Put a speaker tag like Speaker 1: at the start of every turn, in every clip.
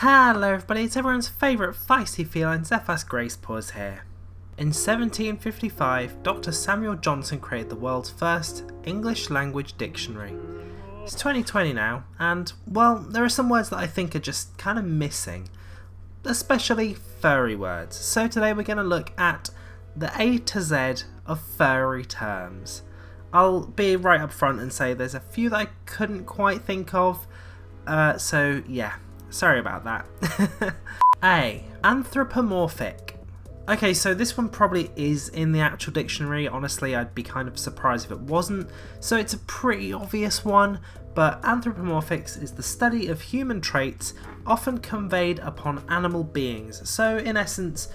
Speaker 1: Hello everybody, it's everyone's favourite feisty feline, Zephyr's Grace Paws here. In 1755, Dr. Samuel Johnson created the world's first English language dictionary. It's 2020 now, and, well, there are some words that I think are just kind of missing, especially furry words. So today we're going to look at the A to Z of furry terms. I'll be right up front and say there's a few that I couldn't quite think of, so yeah. Sorry about that. A. Anthropomorphic. Okay, so this one probably is in the actual dictionary. Honestly, I'd be kind of surprised if it wasn't. So it's a pretty obvious one, but anthropomorphics is the study of human traits often conveyed upon animal beings. So in essence,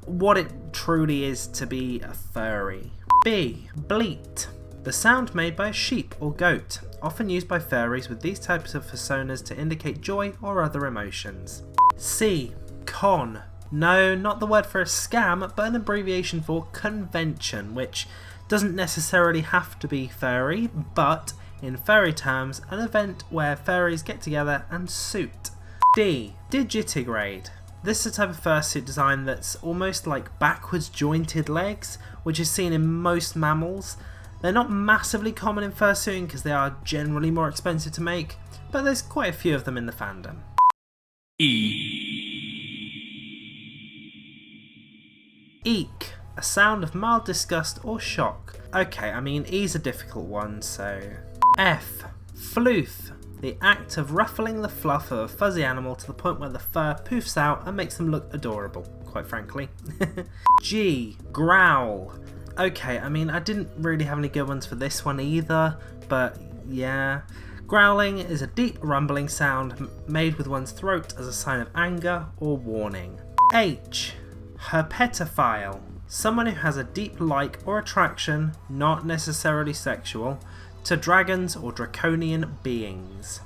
Speaker 1: what it truly is to be a furry. B. Bleat. The sound made by a sheep or goat, often used by furries with these types of personas to indicate joy or other emotions. C. Con. No, not the word for a scam, but an abbreviation for convention, which doesn't necessarily have to be furry, but in furry terms, an event where furries get together and suit. D. Digitigrade. This is a type of fursuit design that's almost like backwards jointed legs, which is seen in most mammals. They're not massively common in fursuiting because they are generally more expensive to make, but there's quite a few of them in the fandom. Eek. A sound of mild disgust or shock. Okay, I mean E's a difficult one, so... F. Floof. The act of ruffling the fluff of a fuzzy animal to the point where the fur poofs out and makes them look adorable, quite frankly. G. Growl. Okay, I mean, I didn't really have any good ones for this one either, but yeah. Growling is a deep rumbling sound made with one's throat as a sign of anger or warning. H. Herpetophile. Someone who has a deep like or attraction, not necessarily sexual, to dragons or draconian beings.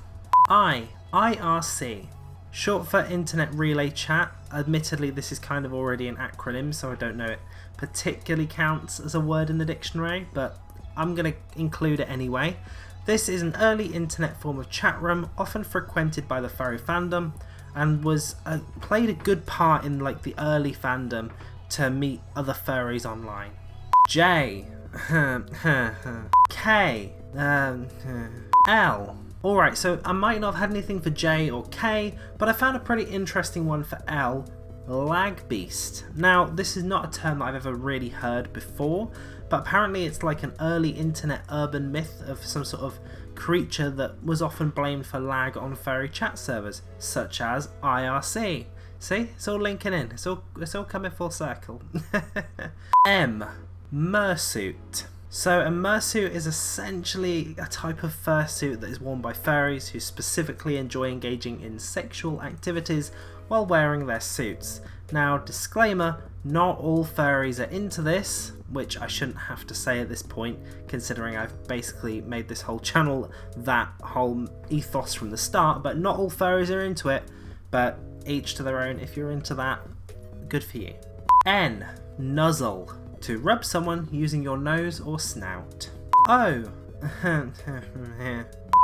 Speaker 1: I. IRC. Short for Internet Relay Chat. Admittedly, this is kind of already an acronym, so I don't know it particularly counts as a word in the dictionary, but I'm going to include it anyway. This is an early internet form of chat room, often frequented by the furry fandom, and was played a good part in like the early fandom to meet other furries online. J. K. L. Alright, so I might not have had anything for J or K, but I found a pretty interesting one for L. Lag beast. Now, this is not a term that I've ever really heard before, but apparently it's like an early internet urban myth of some sort of creature that was often blamed for lag on furry chat servers, such as IRC. See? It's all linking in. It's all coming full circle. M. Mersuit. So a mersuit is essentially a type of fursuit that is worn by furries who specifically enjoy engaging in sexual activities while wearing their suits. Now, disclaimer, not all furries are into this, which I shouldn't have to say at this point, considering I've basically made this whole channel that whole ethos from the start, but not all furries are into it, but each to their own. If you're into that, good for you. N. Nuzzle. To rub someone using your nose or snout. O.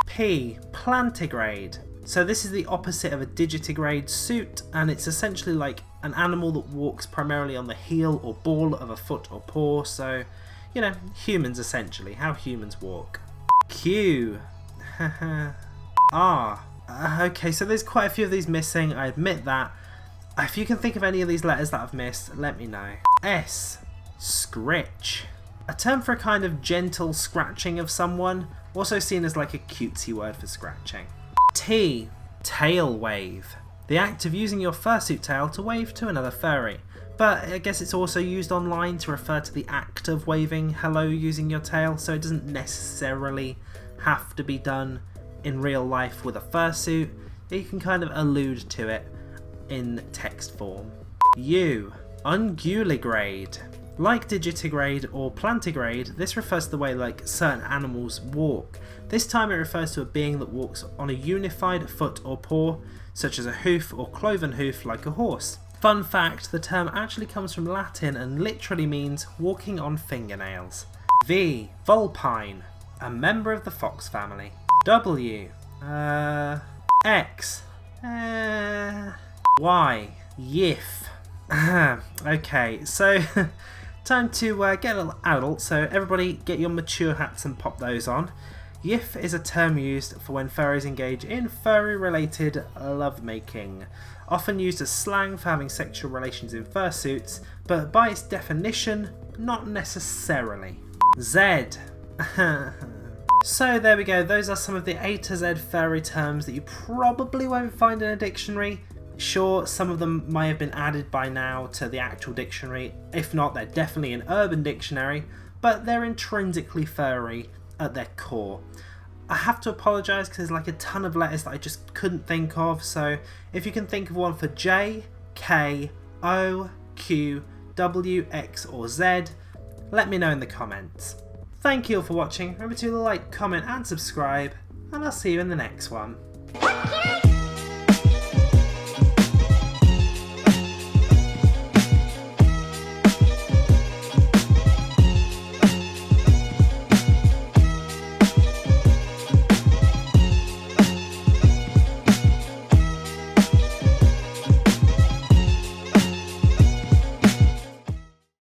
Speaker 1: P. Plantigrade. So this is the opposite of a digitigrade suit, and it's essentially like an animal that walks primarily on the heel or ball of a foot or paw, so, you know, humans essentially, how humans walk. Q. R. Okay, so there's quite a few of these missing, I admit that. If you can think of any of these letters that I've missed, let me know. S. Scritch. A term for a kind of gentle scratching of someone, also seen as like a cutesy word for scratching. T. Tail wave. The act of using your fursuit tail to wave to another furry. But I guess it's also used online to refer to the act of waving hello using your tail, so it doesn't necessarily have to be done in real life with a fursuit. You can kind of allude to it in text form. U. Unguligrade. Like digitigrade or plantigrade, this refers to the way like certain animals walk. This time it refers to a being that walks on a unified foot or paw, such as a hoof or cloven hoof like a horse. Fun fact, the term actually comes from Latin and literally means walking on fingernails. V. Vulpine. A member of the fox family. W. X. Y. Yif. Okay, so time to get a little adult, so everybody get your mature hats and pop those on. Yif is a term used for when furries engage in furry-related lovemaking, often used as slang for having sexual relations in fursuits, but by its definition, not necessarily. Z. So there we go, those are some of the A to Z furry terms that you probably won't find in a dictionary. Sure, some of them may have been added by now to the actual dictionary, if not they're definitely an Urban Dictionary, but they're intrinsically furry at their core. I have to apologise because there's like a ton of letters that I just couldn't think of, so if you can think of one for J, K, O, Q, W, X or Z, let me know in the comments. Thank you all for watching, remember to like, comment and subscribe, and I'll see you in the next one.